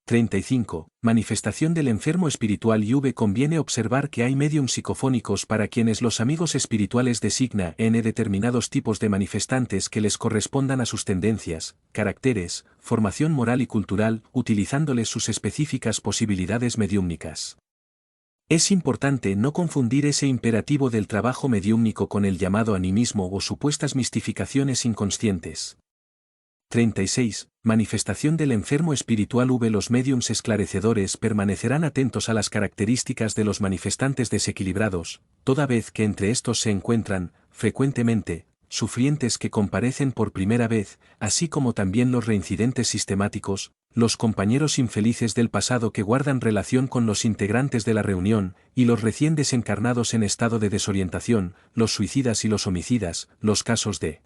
35. Manifestación del enfermo espiritual. Conviene observar que hay mediums psicofónicos para quienes los amigos espirituales designan determinados tipos de manifestantes que les correspondan a sus tendencias, caracteres, formación moral y cultural, utilizándoles sus específicas posibilidades mediúmnicas. Es importante no confundir ese imperativo del trabajo mediúmnico con el llamado animismo o supuestas mistificaciones inconscientes. 36. Manifestación del enfermo espiritual. Los médiums esclarecedores permanecerán atentos a las características de los manifestantes desequilibrados, toda vez que entre estos se encuentran, frecuentemente, sufrientes que comparecen por primera vez, así como también los reincidentes sistemáticos, los compañeros infelices del pasado que guardan relación con los integrantes de la reunión, y los recién desencarnados en estado de desorientación, los suicidas y los homicidas, los casos de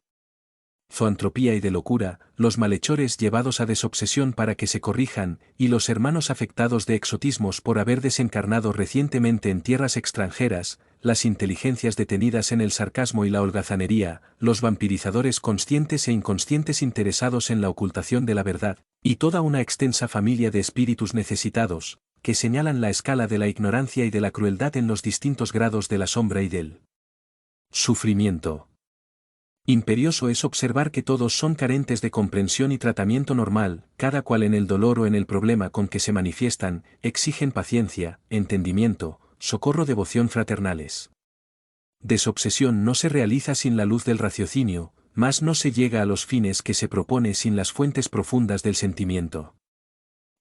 zoantropía y de locura, los malhechores llevados a desobsesión para que se corrijan, y los hermanos afectados de exotismos por haber desencarnado recientemente en tierras extranjeras, las inteligencias detenidas en el sarcasmo y la holgazanería, los vampirizadores conscientes e inconscientes interesados en la ocultación de la verdad, y toda una extensa familia de espíritus necesitados, que señalan la escala de la ignorancia y de la crueldad en los distintos grados de la sombra y del sufrimiento. Imperioso es observar que todos son carentes de comprensión y tratamiento normal, cada cual en el dolor o en el problema con que se manifiestan, exigen paciencia, entendimiento, socorro, devoción fraternales. Desobsesión no se realiza sin la luz del raciocinio, mas no se llega a los fines que se propone sin las fuentes profundas del sentimiento.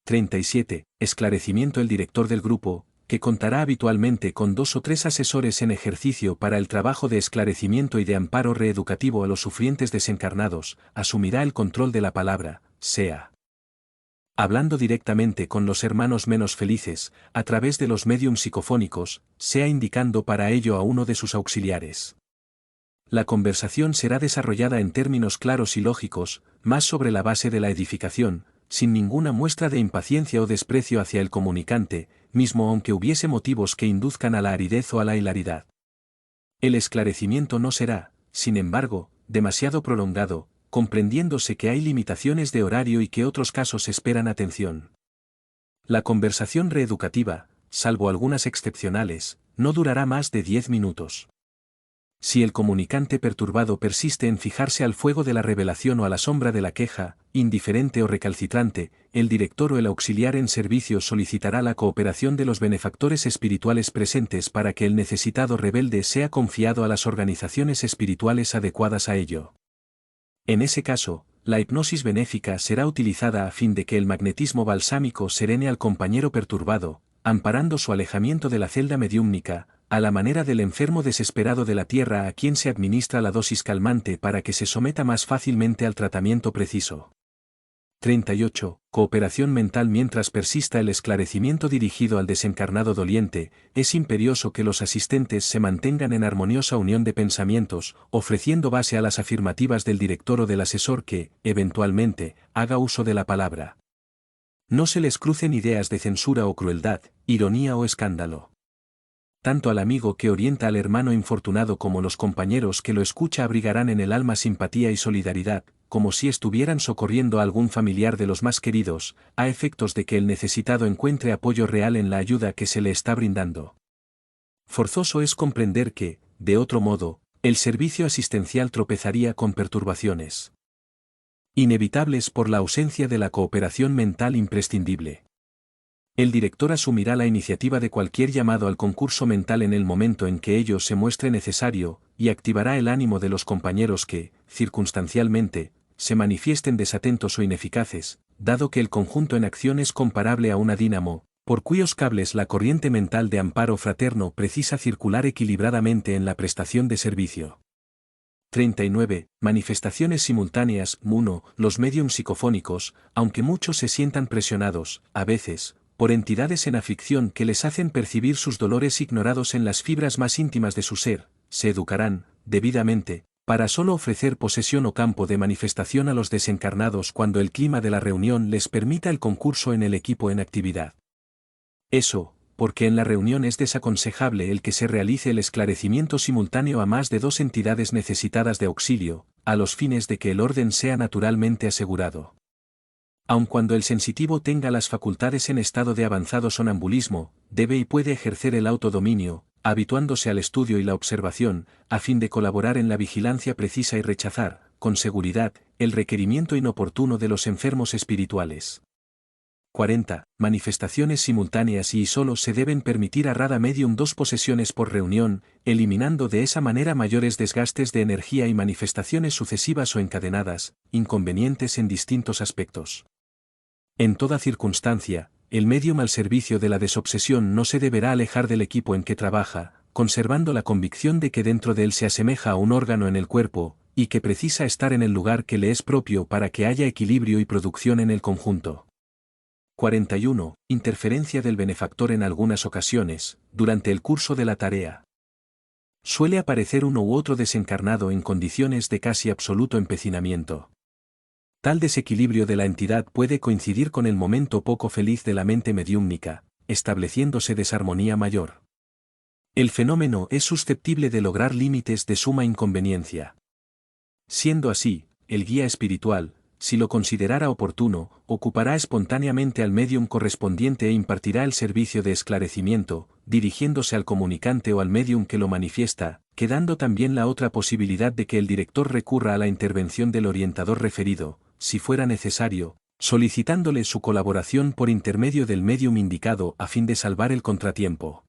37. Esclarecimiento. El director del grupo, que contará habitualmente con 2 o 3 asesores en ejercicio para el trabajo de esclarecimiento y de amparo reeducativo a los sufrientes desencarnados, asumirá el control de la palabra, sea hablando directamente con los hermanos menos felices, a través de los médiums psicofónicos, sea indicando para ello a uno de sus auxiliares. La conversación será desarrollada en términos claros y lógicos, más sobre la base de la edificación, sin ninguna muestra de impaciencia o desprecio hacia el comunicante, mismo aunque hubiese motivos que induzcan a la aridez o a la hilaridad. El esclarecimiento no será, sin embargo, demasiado prolongado, comprendiéndose que hay limitaciones de horario y que otros casos esperan atención. La conversación reeducativa, salvo algunas excepcionales, no durará más de 10 minutos. Si el comunicante perturbado persiste en fijarse al fuego de la revelación o a la sombra de la queja, indiferente o recalcitrante, el director o el auxiliar en servicio solicitará la cooperación de los benefactores espirituales presentes para que el necesitado rebelde sea confiado a las organizaciones espirituales adecuadas a ello. En ese caso, la hipnosis benéfica será utilizada a fin de que el magnetismo balsámico serene al compañero perturbado, amparando su alejamiento de la celda mediúmnica, a la manera del enfermo desesperado de la tierra a quien se administra la dosis calmante para que se someta más fácilmente al tratamiento preciso. 38. Cooperación mental. Mientras persista el esclarecimiento dirigido al desencarnado doliente, es imperioso que los asistentes se mantengan en armoniosa unión de pensamientos, ofreciendo base a las afirmativas del director o del asesor que, eventualmente, haga uso de la palabra. No se les crucen ideas de censura o crueldad, ironía o escándalo. Tanto al amigo que orienta al hermano infortunado como los compañeros que lo escucha abrigarán en el alma simpatía y solidaridad, como si estuvieran socorriendo a algún familiar de los más queridos, a efectos de que el necesitado encuentre apoyo real en la ayuda que se le está brindando. Forzoso es comprender que, de otro modo, el servicio asistencial tropezaría con perturbaciones inevitables por la ausencia de la cooperación mental imprescindible. El director asumirá la iniciativa de cualquier llamado al concurso mental en el momento en que ello se muestre necesario, y activará el ánimo de los compañeros que, circunstancialmente, se manifiesten desatentos o ineficaces, dado que el conjunto en acción es comparable a una dínamo, por cuyos cables la corriente mental de amparo fraterno precisa circular equilibradamente en la prestación de servicio. 39. Manifestaciones simultáneas. 1. Los médiums psicofónicos, aunque muchos se sientan presionados, a veces, por entidades en aflicción que les hacen percibir sus dolores ignorados en las fibras más íntimas de su ser, se educarán, debidamente, para solo ofrecer posesión o campo de manifestación a los desencarnados cuando el clima de la reunión les permita el concurso en el equipo en actividad. Eso, porque en la reunión es desaconsejable el que se realice el esclarecimiento simultáneo a más de 2 entidades necesitadas de auxilio, a los fines de que el orden sea naturalmente asegurado. Aun cuando el sensitivo tenga las facultades en estado de avanzado sonambulismo, debe y puede ejercer el autodominio, habituándose al estudio y la observación, a fin de colaborar en la vigilancia precisa y rechazar, con seguridad, el requerimiento inoportuno de los enfermos espirituales. 40. Manifestaciones simultáneas y solo se deben permitir a rada medium 2 posesiones por reunión, eliminando de esa manera mayores desgastes de energía y manifestaciones sucesivas o encadenadas, inconvenientes en distintos aspectos. En toda circunstancia, el medium al servicio de la desobsesión no se deberá alejar del equipo en que trabaja, conservando la convicción de que dentro de él se asemeja a un órgano en el cuerpo, y que precisa estar en el lugar que le es propio para que haya equilibrio y producción en el conjunto. 41. Interferencia del benefactor en algunas ocasiones, durante el curso de la tarea. Suele aparecer uno u otro desencarnado en condiciones de casi absoluto empecinamiento. Tal desequilibrio de la entidad puede coincidir con el momento poco feliz de la mente mediúmnica, estableciéndose desarmonía mayor. El fenómeno es susceptible de lograr límites de suma inconveniencia. Siendo así, el guía espiritual, si lo considerara oportuno, ocupará espontáneamente al medium correspondiente e impartirá el servicio de esclarecimiento, dirigiéndose al comunicante o al medium que lo manifiesta, quedando también la otra posibilidad de que el director recurra a la intervención del orientador referido, si fuera necesario, solicitándole su colaboración por intermedio del medium indicado a fin de salvar el contratiempo.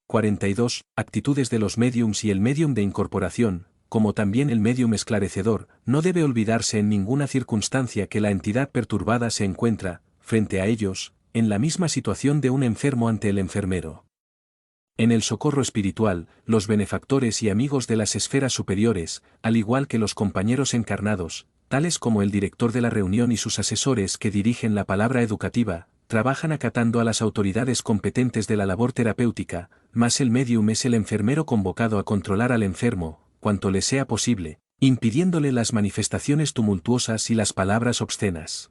42. Actitudes de los mediums y el medium de incorporación, como también el medium esclarecedor, no debe olvidarse en ninguna circunstancia que la entidad perturbada se encuentra, frente a ellos, en la misma situación de un enfermo ante el enfermero. En el socorro espiritual, los benefactores y amigos de las esferas superiores, al igual que los compañeros encarnados, tales como el director de la reunión y sus asesores que dirigen la palabra educativa, trabajan acatando a las autoridades competentes de la labor terapéutica, mas el medium es el enfermero convocado a controlar al enfermo, cuanto le sea posible, impidiéndole las manifestaciones tumultuosas y las palabras obscenas.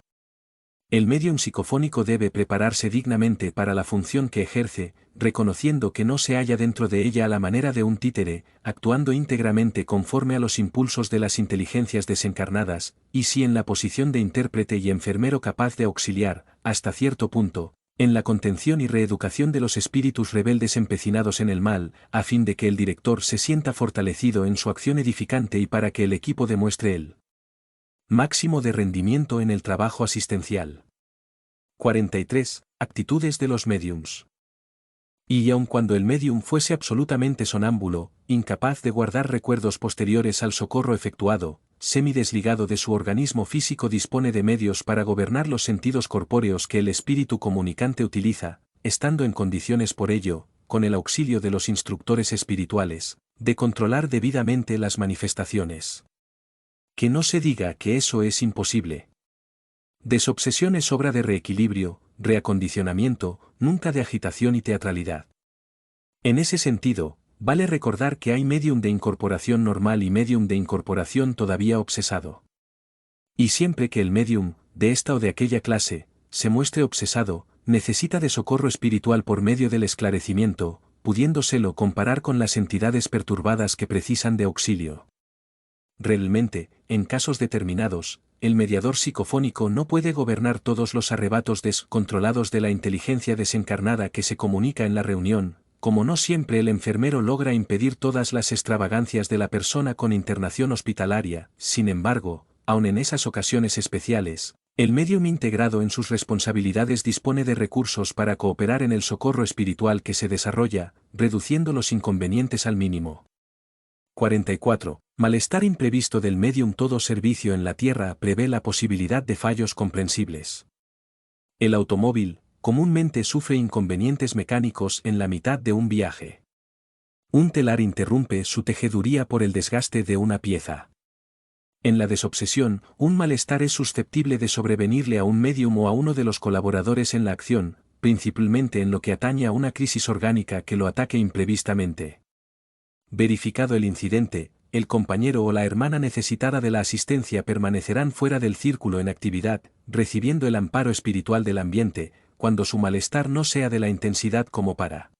El medium psicofónico debe prepararse dignamente para la función que ejerce, reconociendo que no se halla dentro de ella a la manera de un títere, actuando íntegramente conforme a los impulsos de las inteligencias desencarnadas, y sí en la posición de intérprete y enfermero capaz de auxiliar, hasta cierto punto, en la contención y reeducación de los espíritus rebeldes empecinados en el mal, a fin de que el director se sienta fortalecido en su acción edificante y para que el equipo demuestre el máximo de rendimiento en el trabajo asistencial. 43. Actitudes de los mediums. Y aun cuando el medium fuese absolutamente sonámbulo, incapaz de guardar recuerdos posteriores al socorro efectuado, semidesligado de su organismo físico, dispone de medios para gobernar los sentidos corpóreos que el espíritu comunicante utiliza, estando en condiciones por ello, con el auxilio de los instructores espirituales, de controlar debidamente las manifestaciones. Que no se diga que eso es imposible. Desobsesión es obra de reequilibrio, reacondicionamiento, nunca de agitación y teatralidad. En ese sentido, vale recordar que hay medium de incorporación normal y medium de incorporación todavía obsesado. Y siempre que el medium, de esta o de aquella clase, se muestre obsesado, necesita de socorro espiritual por medio del esclarecimiento, pudiéndoselo comparar con las entidades perturbadas que precisan de auxilio. Realmente, en casos determinados, el mediador psicofónico no puede gobernar todos los arrebatos descontrolados de la inteligencia desencarnada que se comunica en la reunión, como no siempre el enfermero logra impedir todas las extravagancias de la persona con internación hospitalaria. Sin embargo, aun en esas ocasiones especiales, el medium integrado en sus responsabilidades dispone de recursos para cooperar en el socorro espiritual que se desarrolla, reduciendo los inconvenientes al mínimo. 44. Malestar imprevisto del medium. Todo servicio en la Tierra prevé la posibilidad de fallos comprensibles. El automóvil, comúnmente sufre inconvenientes mecánicos en la mitad de un viaje. Un telar interrumpe su tejeduría por el desgaste de una pieza. En la desobsesión, un malestar es susceptible de sobrevenirle a un medium o a uno de los colaboradores en la acción, principalmente en lo que atañe a una crisis orgánica que lo ataque imprevistamente. Verificado el incidente, el compañero o la hermana necesitada de la asistencia permanecerán fuera del círculo en actividad, recibiendo el amparo espiritual del ambiente, cuando su malestar no sea de la intensidad como para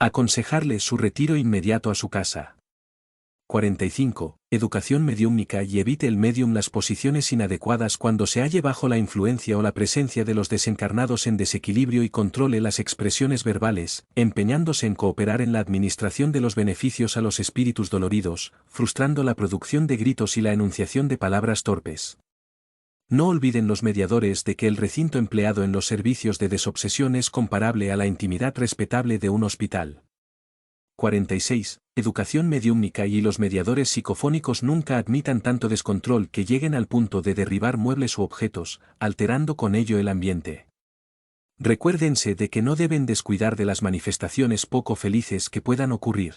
aconsejarle su retiro inmediato a su casa. 45. Educación mediúmnica y evite el medium las posiciones inadecuadas cuando se halle bajo la influencia o la presencia de los desencarnados en desequilibrio y controle las expresiones verbales, empeñándose en cooperar en la administración de los beneficios a los espíritus doloridos, frustrando la producción de gritos y la enunciación de palabras torpes. No olviden los mediadores de que el recinto empleado en los servicios de desobsesión es comparable a la intimidad respetable de un hospital. 46. Educación mediúmnica y los mediadores psicofónicos nunca admitan tanto descontrol que lleguen al punto de derribar muebles u objetos, alterando con ello el ambiente. Recuérdense de que no deben descuidar de las manifestaciones poco felices que puedan ocurrir.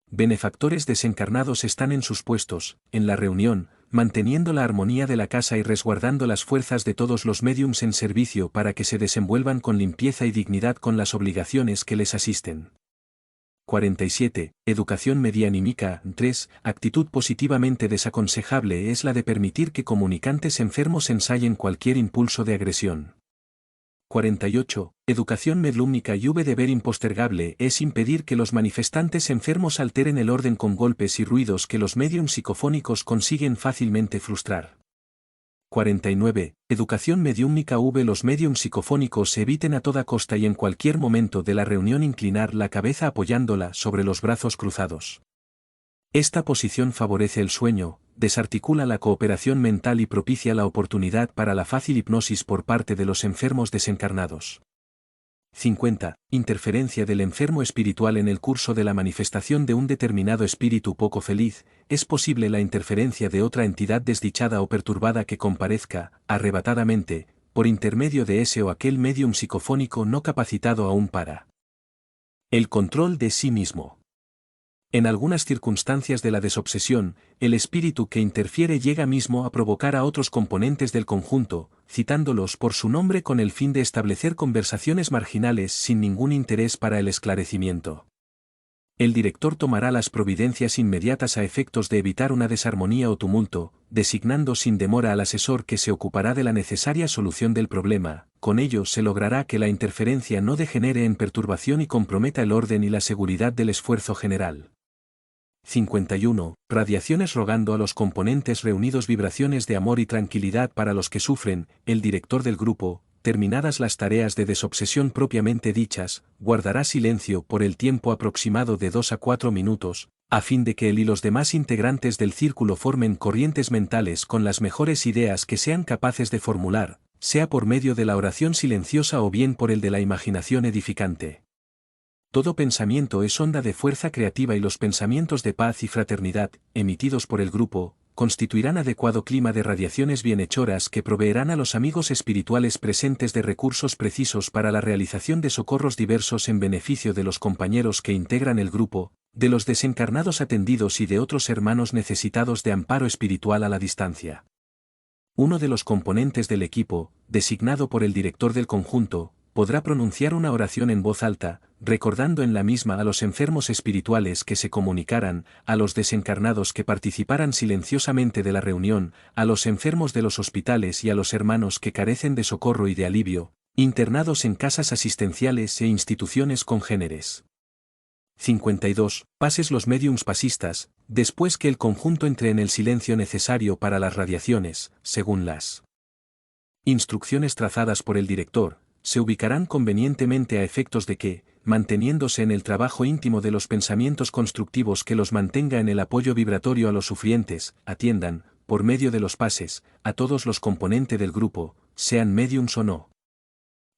Benefactores desencarnados están en sus puestos, en la reunión, manteniendo la armonía de la casa y resguardando las fuerzas de todos los médiums en servicio para que se desenvuelvan con limpieza y dignidad con las obligaciones que les asisten. 47. Educación medianímica. 3. Actitud positivamente desaconsejable es la de permitir que comunicantes enfermos ensayen cualquier impulso de agresión. 48. Educación mediúmica y deber impostergable es impedir que los manifestantes enfermos alteren el orden con golpes y ruidos que los médiums psicofónicos consiguen fácilmente frustrar. 49. Educación mediúmnica. Los médiums psicofónicos eviten a toda costa y en cualquier momento de la reunión inclinar la cabeza apoyándola sobre los brazos cruzados. Esta posición favorece el sueño, desarticula la cooperación mental y propicia la oportunidad para la fácil hipnosis por parte de los enfermos desencarnados. 50. Interferencia del enfermo espiritual en el curso de la manifestación de un determinado espíritu poco feliz. Es posible la interferencia de otra entidad desdichada o perturbada que comparezca, arrebatadamente, por intermedio de ese o aquel médium psicofónico no capacitado aún para el control de sí mismo. En algunas circunstancias de la desobsesión, el espíritu que interfiere llega mismo a provocar a otros componentes del conjunto, citándolos por su nombre con el fin de establecer conversaciones marginales sin ningún interés para el esclarecimiento. El director tomará las providencias inmediatas a efectos de evitar una desarmonía o tumulto, designando sin demora al asesor que se ocupará de la necesaria solución del problema. Con ello se logrará que la interferencia no degenere en perturbación y comprometa el orden y la seguridad del esfuerzo general. 51. Radiaciones. Rogando a los componentes reunidos vibraciones de amor y tranquilidad para los que sufren. El director del grupo, terminadas las tareas de desobsesión propiamente dichas, guardará silencio por el tiempo aproximado de 2 a 4 minutos, a fin de que él y los demás integrantes del círculo formen corrientes mentales con las mejores ideas que sean capaces de formular, sea por medio de la oración silenciosa o bien por el de la imaginación edificante. Todo pensamiento es onda de fuerza creativa y los pensamientos de paz y fraternidad, emitidos por el grupo, constituirán adecuado clima de radiaciones bienhechoras que proveerán a los amigos espirituales presentes de recursos precisos para la realización de socorros diversos en beneficio de los compañeros que integran el grupo, de los desencarnados atendidos y de otros hermanos necesitados de amparo espiritual a la distancia. Uno de los componentes del equipo, designado por el director del conjunto, podrá pronunciar una oración en voz alta, recordando en la misma a los enfermos espirituales que se comunicaran, a los desencarnados que participaran silenciosamente de la reunión, a los enfermos de los hospitales y a los hermanos que carecen de socorro y de alivio, internados en casas asistenciales e instituciones congéneres. 52. Pases. Los médiums pasistas, después que el conjunto entre en el silencio necesario para las radiaciones, según las instrucciones trazadas por el director, se ubicarán convenientemente a efectos de que, manteniéndose en el trabajo íntimo de los pensamientos constructivos que los mantenga en el apoyo vibratorio a los sufrientes, atiendan, por medio de los pases, a todos los componentes del grupo, sean médiums o no.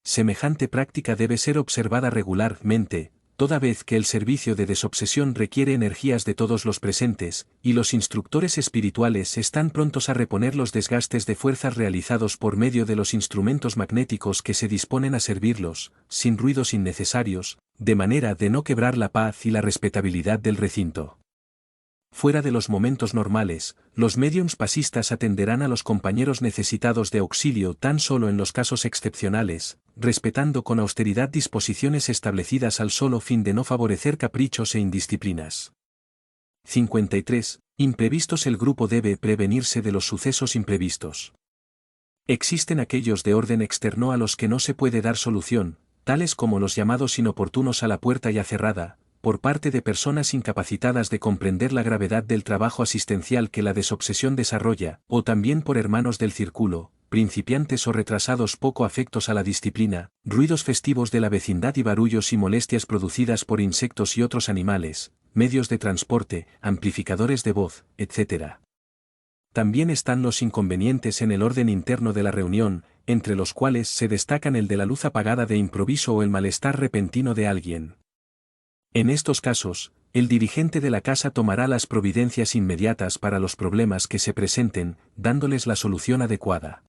Semejante práctica debe ser observada regularmente, toda vez que el servicio de desobsesión requiere energías de todos los presentes, y los instructores espirituales están prontos a reponer los desgastes de fuerzas realizados por medio de los instrumentos magnéticos que se disponen a servirlos, sin ruidos innecesarios, de manera de no quebrar la paz y la respetabilidad del recinto. Fuera de los momentos normales, los médiums pasistas atenderán a los compañeros necesitados de auxilio tan solo en los casos excepcionales, respetando con austeridad disposiciones establecidas al solo fin de no favorecer caprichos e indisciplinas. 53. Imprevistos. El grupo debe prevenirse de los sucesos imprevistos. Existen aquellos de orden externo a los que no se puede dar solución, tales como los llamados inoportunos a la puerta ya cerrada, por parte de personas incapacitadas de comprender la gravedad del trabajo asistencial que la desobsesión desarrolla, o también por hermanos del círculo, principiantes o retrasados poco afectos a la disciplina, ruidos festivos de la vecindad y barullos y molestias producidas por insectos y otros animales, medios de transporte, amplificadores de voz, etc. También están los inconvenientes en el orden interno de la reunión, entre los cuales se destacan el de la luz apagada de improviso o el malestar repentino de alguien. En estos casos, el dirigente de la casa tomará las providencias inmediatas para los problemas que se presenten, dándoles la solución adecuada.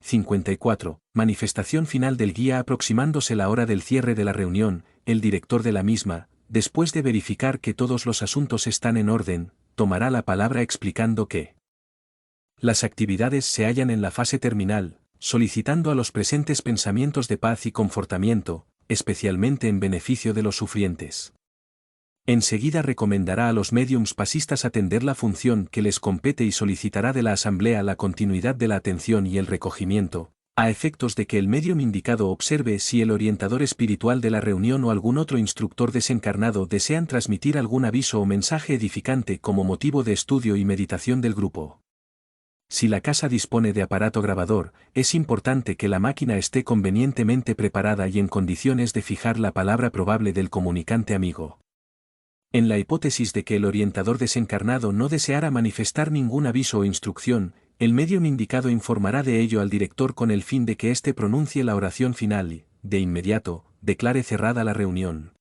54. Manifestación final del guía. Aproximándose la hora del cierre de la reunión, el director de la misma, después de verificar que todos los asuntos están en orden, tomará la palabra explicando que las actividades se hallan en la fase terminal, solicitando a los presentes pensamientos de paz y confortamiento, especialmente en beneficio de los sufrientes. Enseguida recomendará a los médiums pasistas atender la función que les compete y solicitará de la asamblea la continuidad de la atención y el recogimiento, a efectos de que el médium indicado observe si el orientador espiritual de la reunión o algún otro instructor desencarnado desean transmitir algún aviso o mensaje edificante como motivo de estudio y meditación del grupo. Si la casa dispone de aparato grabador, es importante que la máquina esté convenientemente preparada y en condiciones de fijar la palabra probable del comunicante amigo. En la hipótesis de que el orientador desencarnado no deseara manifestar ningún aviso o instrucción, el médium indicado informará de ello al director con el fin de que éste pronuncie la oración final y, de inmediato, declare cerrada la reunión.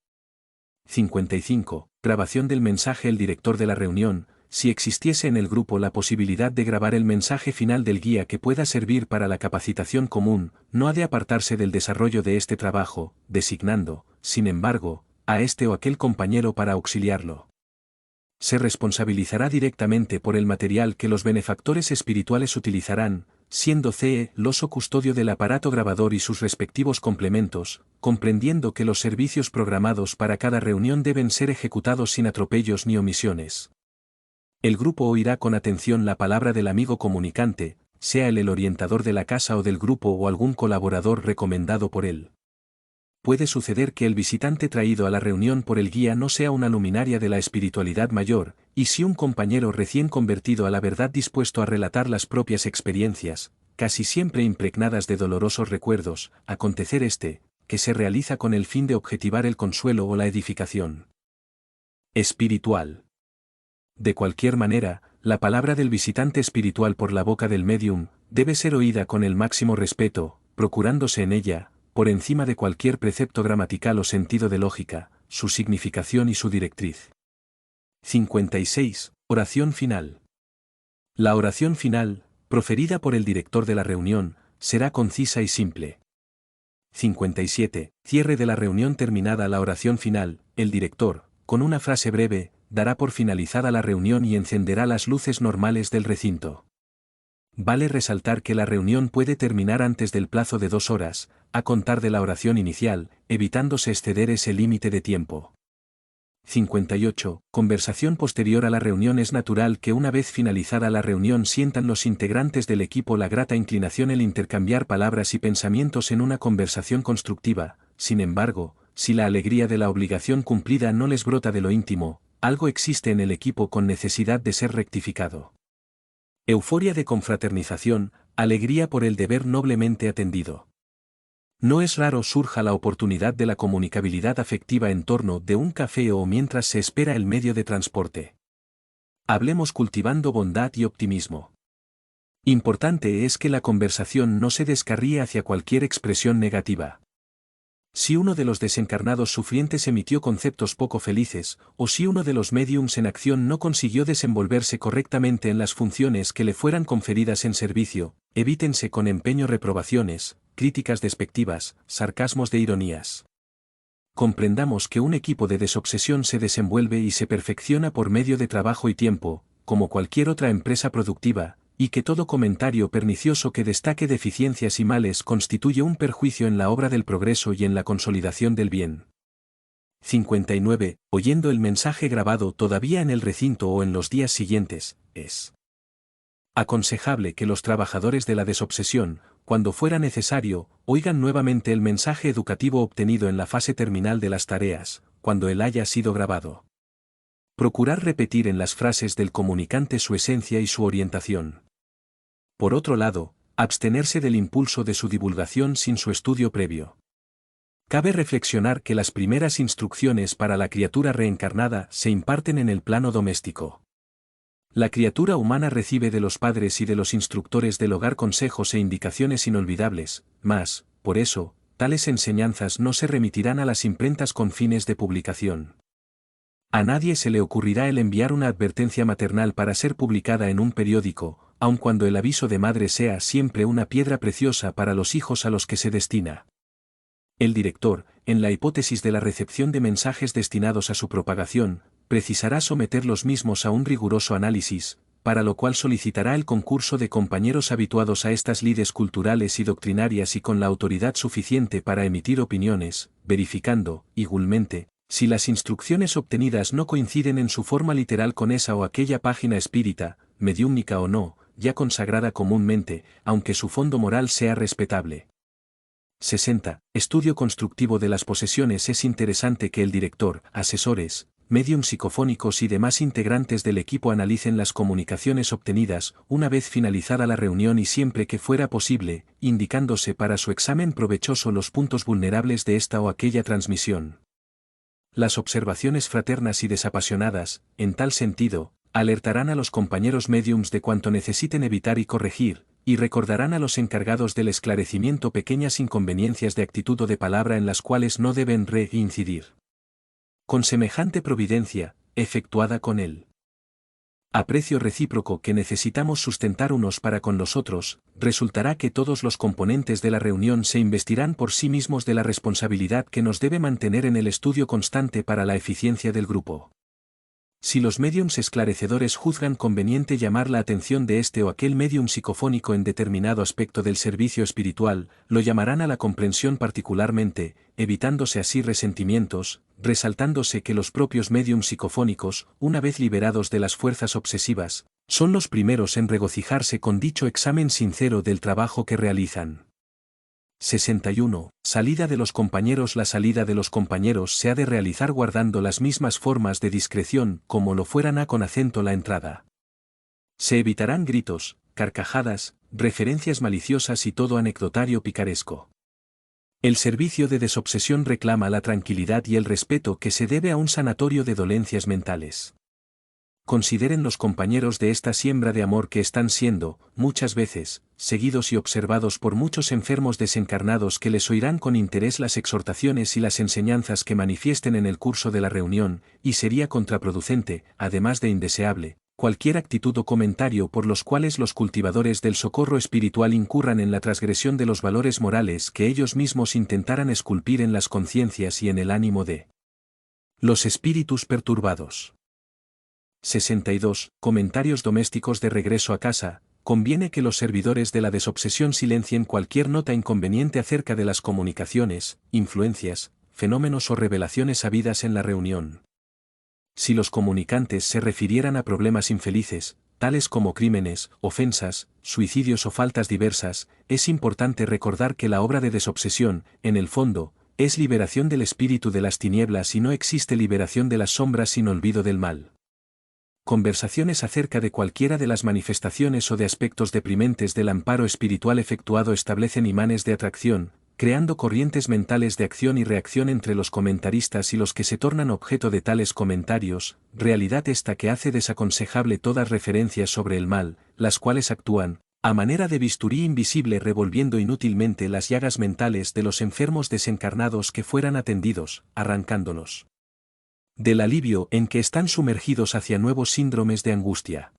55. Grabación del mensaje. El director de la reunión, si existiese en el grupo la posibilidad de grabar el mensaje final del guía que pueda servir para la capacitación común, no ha de apartarse del desarrollo de este trabajo, designando, sin embargo, a este o aquel compañero para auxiliarlo. Se responsabilizará directamente por el material que los benefactores espirituales utilizarán, siendo CE loso custodio del aparato grabador y sus respectivos complementos, comprendiendo que los servicios programados para cada reunión deben ser ejecutados sin atropellos ni omisiones. El grupo oirá con atención la palabra del amigo comunicante, sea él el orientador de la casa o del grupo o algún colaborador recomendado por él. Puede suceder que el visitante traído a la reunión por el guía no sea una luminaria de la espiritualidad mayor, y si un compañero recién convertido a la verdad dispuesto a relatar las propias experiencias, casi siempre impregnadas de dolorosos recuerdos, acontecer que se realiza con el fin de objetivar el consuelo o la edificación espiritual. De cualquier manera, la palabra del visitante espiritual por la boca del médium, debe ser oída con el máximo respeto, procurándose en ella, por encima de cualquier precepto gramatical o sentido de lógica, su significación y su directriz. 56. Oración final. La oración final, proferida por el director de la reunión, será concisa y simple. 57. Cierre de la reunión. Terminada la oración final, el director, con una frase breve, dará por finalizada la reunión y encenderá las luces normales del recinto. Vale resaltar que la reunión puede terminar antes del plazo de 2 horas, a contar de la oración inicial, evitándose exceder ese límite de tiempo. 58. Conversación posterior a la reunión. Es natural que una vez finalizada la reunión sientan los integrantes del equipo la grata inclinación el intercambiar palabras y pensamientos en una conversación constructiva. Sin embargo, si la alegría de la obligación cumplida no les brota de lo íntimo, algo existe en el equipo con necesidad de ser rectificado. Euforia de confraternización, alegría por el deber noblemente atendido. No es raro surja la oportunidad de la comunicabilidad afectiva en torno de un café o mientras se espera el medio de transporte. Hablemos cultivando bondad y optimismo. Importante es que la conversación no se descarríe hacia cualquier expresión negativa. Si uno de los desencarnados sufrientes emitió conceptos poco felices, o si uno de los médiums en acción no consiguió desenvolverse correctamente en las funciones que le fueran conferidas en servicio, evítense con empeño reprobaciones, críticas despectivas, sarcasmos de ironías. Comprendamos que un equipo de desobsesión se desenvuelve y se perfecciona por medio de trabajo y tiempo, como cualquier otra empresa productiva, y que todo comentario pernicioso que destaque deficiencias y males constituye un perjuicio en la obra del progreso y en la consolidación del bien. 59. Oyendo el mensaje grabado todavía en el recinto o en los días siguientes, es aconsejable que los trabajadores de la desobsesión, cuando fuera necesario, oigan nuevamente el mensaje educativo obtenido en la fase terminal de las tareas, cuando él haya sido grabado. Procurar repetir en las frases del comunicante su esencia y su orientación. Por otro lado, abstenerse del impulso de su divulgación sin su estudio previo. Cabe reflexionar que las primeras instrucciones para la criatura reencarnada se imparten en el plano doméstico. La criatura humana recibe de los padres y de los instructores del hogar consejos e indicaciones inolvidables, mas, por eso, tales enseñanzas no se remitirán a las imprentas con fines de publicación. A nadie se le ocurrirá el enviar una advertencia maternal para ser publicada en un periódico, aun cuando el aviso de madre sea siempre una piedra preciosa para los hijos a los que se destina. El director, en la hipótesis de la recepción de mensajes destinados a su propagación, precisará someter los mismos a un riguroso análisis, para lo cual solicitará el concurso de compañeros habituados a estas lides culturales y doctrinarias y con la autoridad suficiente para emitir opiniones, verificando, igualmente, si las instrucciones obtenidas no coinciden en su forma literal con esa o aquella página espírita, mediúmnica o no, ya consagrada comúnmente, aunque su fondo moral sea respetable. 60. Estudio constructivo de las posesiones. Es interesante que el director, asesores, médiums psicofónicos y demás integrantes del equipo analicen las comunicaciones obtenidas, una vez finalizada la reunión y siempre que fuera posible, indicándose para su examen provechoso los puntos vulnerables de esta o aquella transmisión. Las observaciones fraternas y desapasionadas, en tal sentido, alertarán a los compañeros médiums de cuanto necesiten evitar y corregir, y recordarán a los encargados del esclarecimiento pequeñas inconveniencias de actitud o de palabra en las cuales no deben reincidir. Con semejante providencia, efectuada con el aprecio recíproco que necesitamos sustentar unos para con los otros, resultará que todos los componentes de la reunión se investirán por sí mismos de la responsabilidad que nos debe mantener en el estudio constante para la eficiencia del grupo. Si los médiums esclarecedores juzgan conveniente llamar la atención de este o aquel médium psicofónico en determinado aspecto del servicio espiritual, lo llamarán a la comprensión particularmente, evitándose así resentimientos, resaltándose que los propios médiums psicofónicos, una vez liberados de las fuerzas obsesivas, son los primeros en regocijarse con dicho examen sincero del trabajo que realizan. 61. Salida de los compañeros. La salida de los compañeros se ha de realizar guardando las mismas formas de discreción como lo fueran con acento la entrada. Se evitarán gritos, carcajadas, referencias maliciosas y todo anecdotario picaresco. El servicio de desobsesión reclama la tranquilidad y el respeto que se debe a un sanatorio de dolencias mentales. Consideren los compañeros de esta siembra de amor que están siendo, muchas veces, seguidos y observados por muchos enfermos desencarnados que les oirán con interés las exhortaciones y las enseñanzas que manifiesten en el curso de la reunión, y sería contraproducente, además de indeseable, cualquier actitud o comentario por los cuales los cultivadores del socorro espiritual incurran en la transgresión de los valores morales que ellos mismos intentaran esculpir en las conciencias y en el ánimo de los espíritus perturbados. 62. Comentarios domésticos. De regreso a casa, conviene que los servidores de la desobsesión silencien cualquier nota inconveniente acerca de las comunicaciones, influencias, fenómenos o revelaciones habidas en la reunión. Si los comunicantes se refirieran a problemas infelices, tales como crímenes, ofensas, suicidios o faltas diversas, es importante recordar que la obra de desobsesión, en el fondo, es liberación del espíritu de las tinieblas y no existe liberación de las sombras sin olvido del mal. Conversaciones acerca de cualquiera de las manifestaciones o de aspectos deprimentes del amparo espiritual efectuado establecen imanes de atracción, creando corrientes mentales de acción y reacción entre los comentaristas y los que se tornan objeto de tales comentarios, realidad esta que hace desaconsejable todas referencias sobre el mal, las cuales actúan, a manera de bisturí invisible revolviendo inútilmente las llagas mentales de los enfermos desencarnados que fueran atendidos, arrancándolos del alivio en que están sumergidos hacia nuevos síndromes de angustia.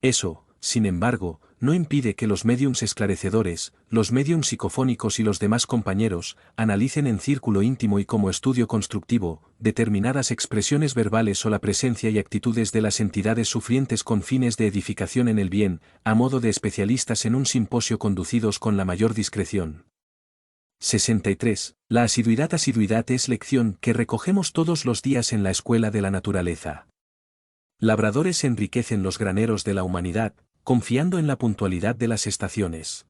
Eso, sin embargo, no impide que los médiums esclarecedores, los médiums psicofónicos y los demás compañeros, analicen en círculo íntimo y como estudio constructivo, determinadas expresiones verbales o la presencia y actitudes de las entidades sufrientes con fines de edificación en el bien, a modo de especialistas en un simposio conducidos con la mayor discreción. 63. La asiduidad. Asiduidad es lección que recogemos todos los días en la escuela de la naturaleza. Labradores enriquecen los graneros de la humanidad, confiando en la puntualidad de las estaciones.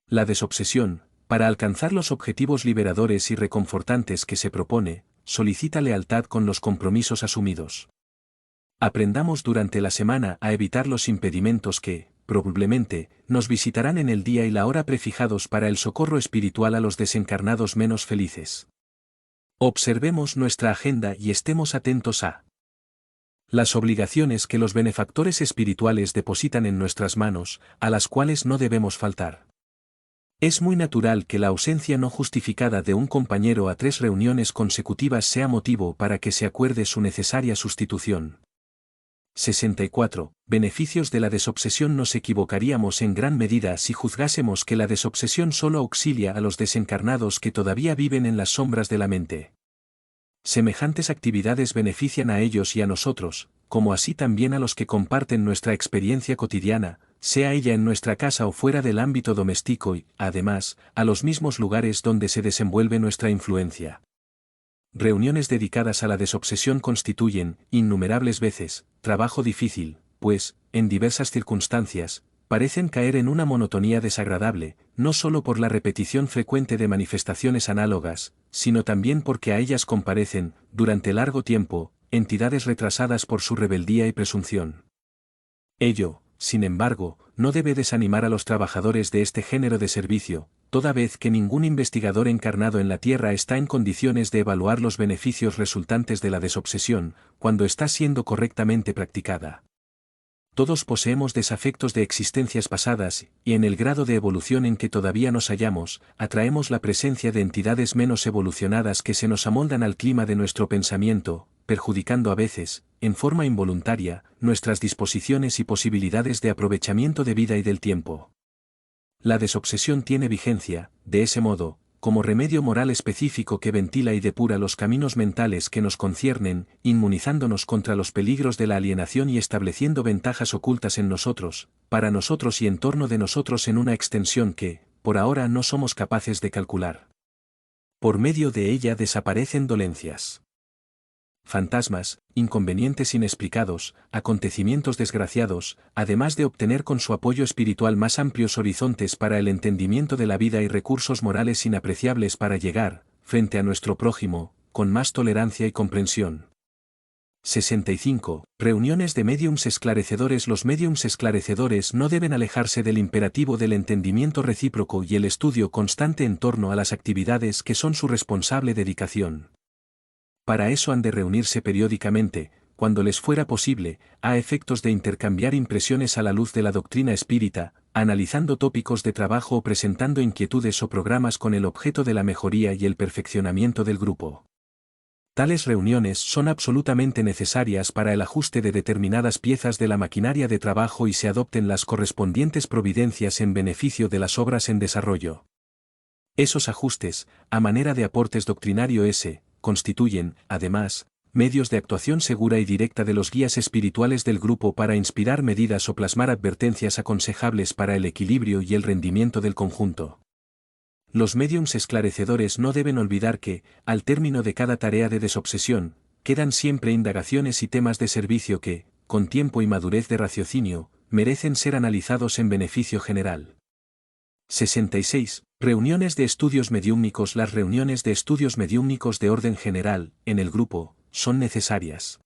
La desobsesión, para alcanzar los objetivos liberadores y reconfortantes que se propone, solicita lealtad con los compromisos asumidos. Aprendamos durante la semana a evitar los impedimentos que, probablemente, nos visitarán en el día y la hora prefijados para el socorro espiritual a los desencarnados menos felices. Observemos nuestra agenda y estemos atentos a las obligaciones que los benefactores espirituales depositan en nuestras manos, a las cuales no debemos faltar. Es muy natural que la ausencia no justificada de un compañero a 3 reuniones consecutivas sea motivo para que se acuerde su necesaria sustitución. 64. Beneficios de la desobsesión. Nos equivocaríamos en gran medida si juzgásemos que la desobsesión solo auxilia a los desencarnados que todavía viven en las sombras de la mente. Semejantes actividades benefician a ellos y a nosotros, como así también a los que comparten nuestra experiencia cotidiana, sea ella en nuestra casa o fuera del ámbito doméstico y, además, a los mismos lugares donde se desenvuelve nuestra influencia. Reuniones dedicadas a la desobsesión constituyen, innumerables veces, trabajo difícil, pues, en diversas circunstancias, parecen caer en una monotonía desagradable, no solo por la repetición frecuente de manifestaciones análogas, sino también porque a ellas comparecen, durante largo tiempo, entidades retrasadas por su rebeldía y presunción. Ello, sin embargo, no debe desanimar a los trabajadores de este género de servicio, toda vez que ningún investigador encarnado en la Tierra está en condiciones de evaluar los beneficios resultantes de la desobsesión, cuando está siendo correctamente practicada. Todos poseemos desafectos de existencias pasadas, y en el grado de evolución en que todavía nos hallamos, atraemos la presencia de entidades menos evolucionadas que se nos amoldan al clima de nuestro pensamiento, perjudicando a veces, en forma involuntaria, nuestras disposiciones y posibilidades de aprovechamiento de vida y del tiempo. La desobsesión tiene vigencia, de ese modo, como remedio moral específico que ventila y depura los caminos mentales que nos conciernen, inmunizándonos contra los peligros de la alienación y estableciendo ventajas ocultas en nosotros, para nosotros y en torno de nosotros en una extensión que, por ahora no somos capaces de calcular. Por medio de ella desaparecen dolencias, fantasmas, inconvenientes inexplicados, acontecimientos desgraciados, además de obtener con su apoyo espiritual más amplios horizontes para el entendimiento de la vida y recursos morales inapreciables para llegar, frente a nuestro prójimo, con más tolerancia y comprensión. 65. Reuniones de médiums esclarecedores. Los médiums esclarecedores no deben alejarse del imperativo del entendimiento recíproco y el estudio constante en torno a las actividades que son su responsable dedicación. Para eso han de reunirse periódicamente, cuando les fuera posible, a efectos de intercambiar impresiones a la luz de la doctrina espírita, analizando tópicos de trabajo o presentando inquietudes o programas con el objeto de la mejoría y el perfeccionamiento del grupo. Tales reuniones son absolutamente necesarias para el ajuste de determinadas piezas de la maquinaria de trabajo y se adopten las correspondientes providencias en beneficio de las obras en desarrollo. Esos ajustes, a manera de aportes doctrinario constituyen, además, medios de actuación segura y directa de los guías espirituales del grupo para inspirar medidas o plasmar advertencias aconsejables para el equilibrio y el rendimiento del conjunto. Los médiums esclarecedores no deben olvidar que, al término de cada tarea de desobsesión, quedan siempre indagaciones y temas de servicio que, con tiempo y madurez de raciocinio, merecen ser analizados en beneficio general. 66. Reuniones de estudios mediúmnicos. Las reuniones de estudios mediúmnicos de orden general, en el grupo, son necesarias.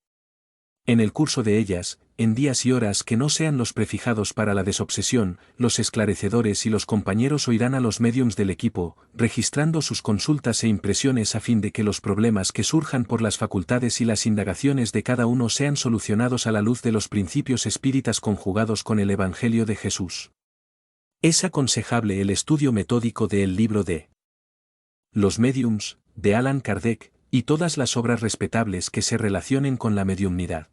En el curso de ellas, en días y horas que no sean los prefijados para la desobsesión, los esclarecedores y los compañeros oirán a los médiums del equipo, registrando sus consultas e impresiones a fin de que los problemas que surjan por las facultades y las indagaciones de cada uno sean solucionados a la luz de los principios espíritas conjugados con el Evangelio de Jesús. Es aconsejable el estudio metódico del libro de Los Mediums, de Allan Kardec, y todas las obras respetables que se relacionen con la mediumnidad.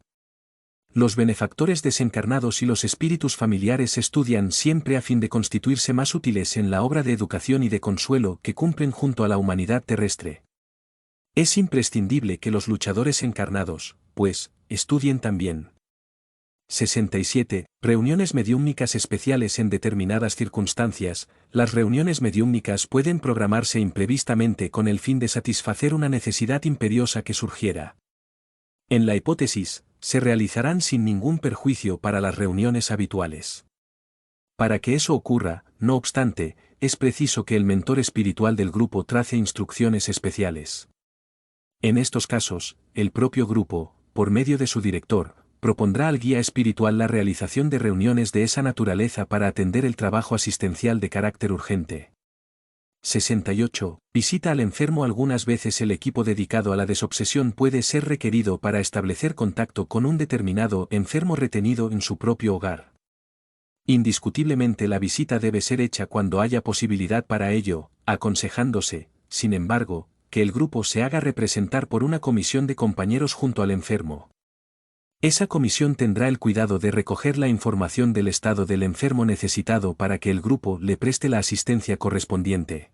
Los benefactores desencarnados y los espíritus familiares estudian siempre a fin de constituirse más útiles en la obra de educación y de consuelo que cumplen junto a la humanidad terrestre. Es imprescindible que los luchadores encarnados, pues, estudien también. 67. Reuniones mediúmnicas especiales en determinadas circunstancias. Las reuniones mediúmnicas pueden programarse imprevistamente con el fin de satisfacer una necesidad imperiosa que surgiera. En la hipótesis, se realizarán sin ningún perjuicio para las reuniones habituales. Para que eso ocurra, no obstante, es preciso que el mentor espiritual del grupo trace instrucciones especiales. En estos casos, el propio grupo, por medio de su director, propondrá al guía espiritual la realización de reuniones de esa naturaleza para atender el trabajo asistencial de carácter urgente. 68. Visita al enfermo. Algunas veces el equipo dedicado a la desobsesión puede ser requerido para establecer contacto con un determinado enfermo retenido en su propio hogar. Indiscutiblemente la visita debe ser hecha cuando haya posibilidad para ello, aconsejándose, sin embargo, que el grupo se haga representar por una comisión de compañeros junto al enfermo. Esa comisión tendrá el cuidado de recoger la información del estado del enfermo necesitado para que el grupo le preste la asistencia correspondiente.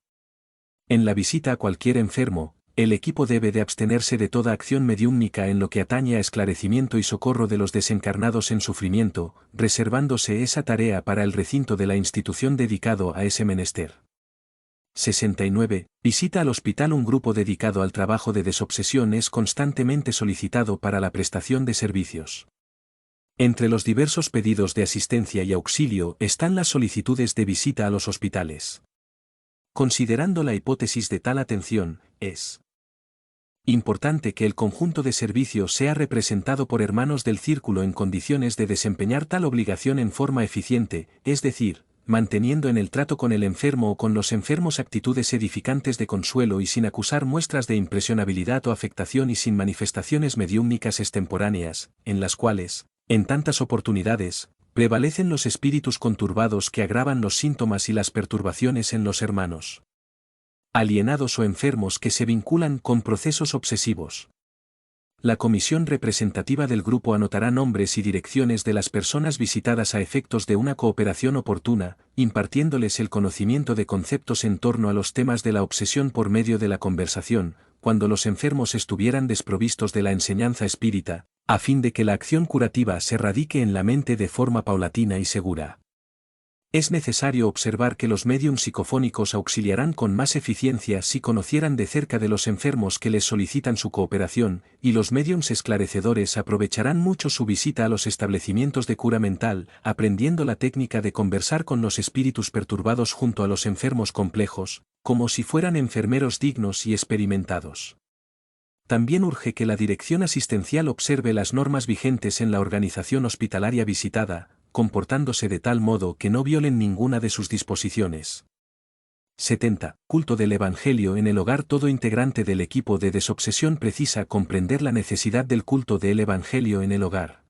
En la visita a cualquier enfermo, el equipo debe de abstenerse de toda acción mediúmnica en lo que atañe a esclarecimiento y socorro de los desencarnados en sufrimiento, reservándose esa tarea para el recinto de la institución dedicado a ese menester. 69. Visita al hospital. Un grupo dedicado al trabajo de desobsesión es constantemente solicitado para la prestación de servicios. Entre los diversos pedidos de asistencia y auxilio están las solicitudes de visita a los hospitales. Considerando la hipótesis de tal atención, es importante que el conjunto de servicios sea representado por hermanos del círculo en condiciones de desempeñar tal obligación en forma eficiente, es decir, manteniendo en el trato con el enfermo o con los enfermos actitudes edificantes de consuelo y sin acusar muestras de impresionabilidad o afectación y sin manifestaciones mediúmnicas extemporáneas, en las cuales, en tantas oportunidades, prevalecen los espíritus conturbados que agravan los síntomas y las perturbaciones en los hermanos alienados o enfermos que se vinculan con procesos obsesivos. La comisión representativa del grupo anotará nombres y direcciones de las personas visitadas a efectos de una cooperación oportuna, impartiéndoles el conocimiento de conceptos en torno a los temas de la obsesión por medio de la conversación, cuando los enfermos estuvieran desprovistos de la enseñanza espírita, a fin de que la acción curativa se radique en la mente de forma paulatina y segura. Es necesario observar que los médiums psicofónicos auxiliarán con más eficiencia si conocieran de cerca de los enfermos que les solicitan su cooperación, y los médiums esclarecedores aprovecharán mucho su visita a los establecimientos de cura mental, aprendiendo la técnica de conversar con los espíritus perturbados junto a los enfermos complejos, como si fueran enfermeros dignos y experimentados. También urge que la dirección asistencial observe las normas vigentes en la organización hospitalaria visitada, comportándose de tal modo que no violen ninguna de sus disposiciones. 70. Culto del Evangelio en el hogar. Todo integrante del equipo de desobsesión precisa comprender la necesidad del culto del Evangelio en el hogar.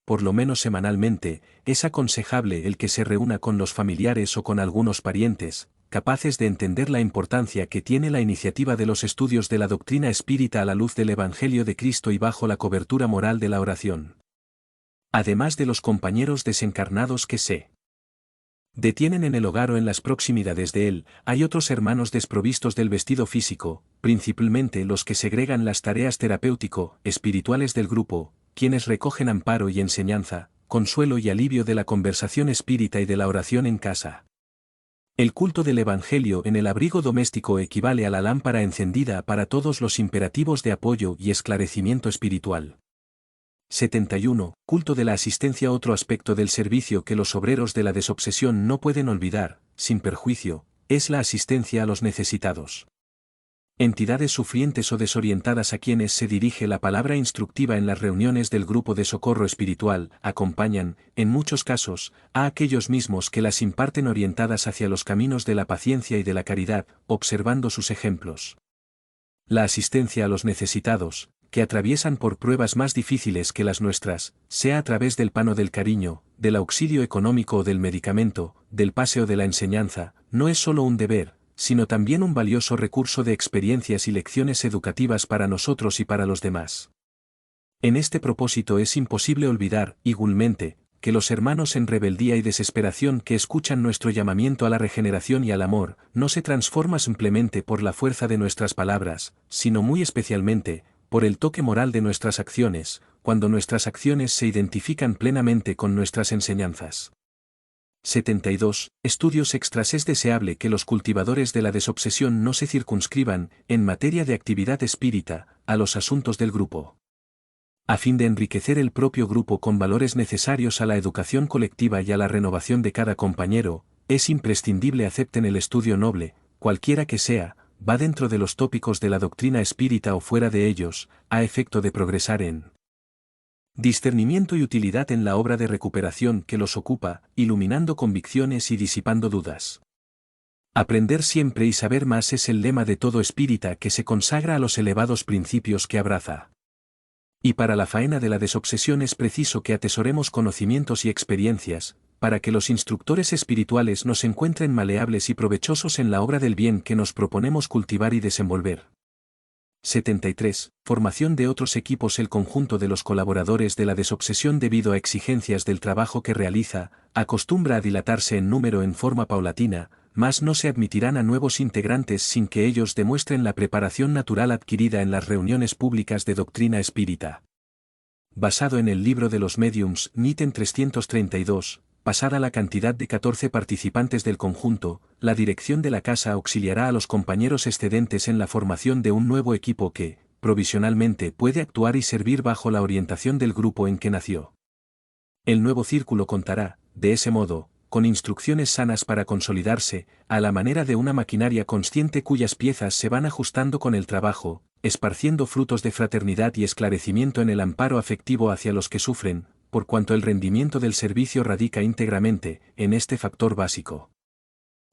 Por lo menos semanalmente, es aconsejable el que se reúna con los familiares o con algunos parientes, capaces de entender la importancia que tiene la iniciativa de los estudios de la doctrina espírita a la luz del Evangelio de Cristo y bajo la cobertura moral de la oración. Además de los compañeros desencarnados que se detienen en el hogar o en las proximidades de él, hay otros hermanos desprovistos del vestido físico, principalmente los que segregan las tareas terapéutico-espirituales del grupo, quienes recogen amparo y enseñanza, consuelo y alivio de la conversación espírita y de la oración en casa. El culto del Evangelio en el abrigo doméstico equivale a la lámpara encendida para todos los imperativos de apoyo y esclarecimiento espiritual. 71. Culto de la asistencia. Otro aspecto del servicio que los obreros de la desobsesión no pueden olvidar, sin perjuicio, es la asistencia a los necesitados. Entidades sufrientes o desorientadas a quienes se dirige la palabra instructiva en las reuniones del grupo de socorro espiritual, acompañan, en muchos casos, a aquellos mismos que las imparten orientadas hacia los caminos de la paciencia y de la caridad, observando sus ejemplos. La asistencia a los necesitados, que atraviesan por pruebas más difíciles que las nuestras, sea a través del pan o del cariño, del auxilio económico o del medicamento, del pase o de la enseñanza, no es solo un deber, sino también un valioso recurso de experiencias y lecciones educativas para nosotros y para los demás. En este propósito es imposible olvidar, igualmente, que los hermanos en rebeldía y desesperación que escuchan nuestro llamamiento a la regeneración y al amor, no se transforma simplemente por la fuerza de nuestras palabras, sino muy especialmente, por el toque moral de nuestras acciones, cuando nuestras acciones se identifican plenamente con nuestras enseñanzas. 72. Estudios extras. Es deseable que los cultivadores de la desobsesión no se circunscriban, en materia de actividad espírita, a los asuntos del grupo. A fin de enriquecer el propio grupo con valores necesarios a la educación colectiva y a la renovación de cada compañero, es imprescindible acepten el estudio noble, cualquiera que sea, va dentro de los tópicos de la doctrina espírita o fuera de ellos, a efecto de progresar en discernimiento y utilidad en la obra de recuperación que los ocupa, iluminando convicciones y disipando dudas. Aprender siempre y saber más es el lema de todo espírita que se consagra a los elevados principios que abraza. Y para la faena de la desobsesión es preciso que atesoremos conocimientos y experiencias, para que los instructores espirituales nos encuentren maleables y provechosos en la obra del bien que nos proponemos cultivar y desenvolver. 73. Formación de otros equipos. El conjunto de los colaboradores de la desobsesión debido a exigencias del trabajo que realiza, acostumbra a dilatarse en número en forma paulatina, mas no se admitirán a nuevos integrantes sin que ellos demuestren la preparación natural adquirida en las reuniones públicas de doctrina espírita. Basado en el libro de los Mediums, Níten 332, pasada la cantidad de 14 participantes del conjunto, la dirección de la casa auxiliará a los compañeros excedentes en la formación de un nuevo equipo que, provisionalmente, puede actuar y servir bajo la orientación del grupo en que nació. El nuevo círculo contará, de ese modo, con instrucciones sanas para consolidarse, a la manera de una maquinaria consciente cuyas piezas se van ajustando con el trabajo, esparciendo frutos de fraternidad y esclarecimiento en el amparo afectivo hacia los que sufren, por cuanto el rendimiento del servicio radica íntegramente en este factor básico.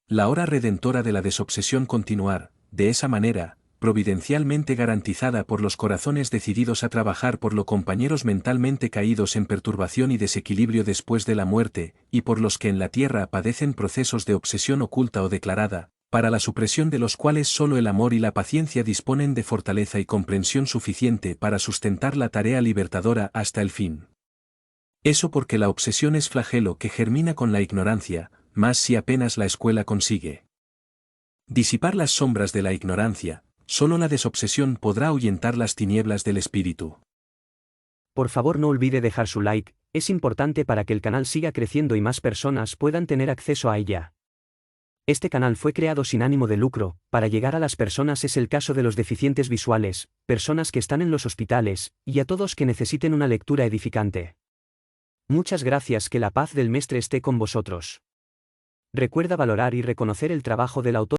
La hora redentora de la desobsesión continuar, de esa manera, providencialmente garantizada por los corazones decididos a trabajar por los compañeros mentalmente caídos en perturbación y desequilibrio después de la muerte, y por los que en la tierra padecen procesos de obsesión oculta o declarada, para la supresión de los cuales solo el amor y la paciencia disponen de fortaleza y comprensión suficiente para sustentar la tarea libertadora hasta el fin. Eso porque la obsesión es flagelo que germina con la ignorancia, más si apenas la escuela consigue disipar las sombras de la ignorancia, solo la desobsesión podrá ahuyentar las tinieblas del espíritu. Por favor, no olvide dejar su like, es importante para que el canal siga creciendo y más personas puedan tener acceso a ella. Este canal fue creado sin ánimo de lucro, para llegar a las personas. Es el caso de los deficientes visuales, personas que están en los hospitales, y a todos que necesiten una lectura edificante. Muchas gracias, que la paz del Mestre esté con vosotros. Recuerda valorar y reconocer el trabajo del autor.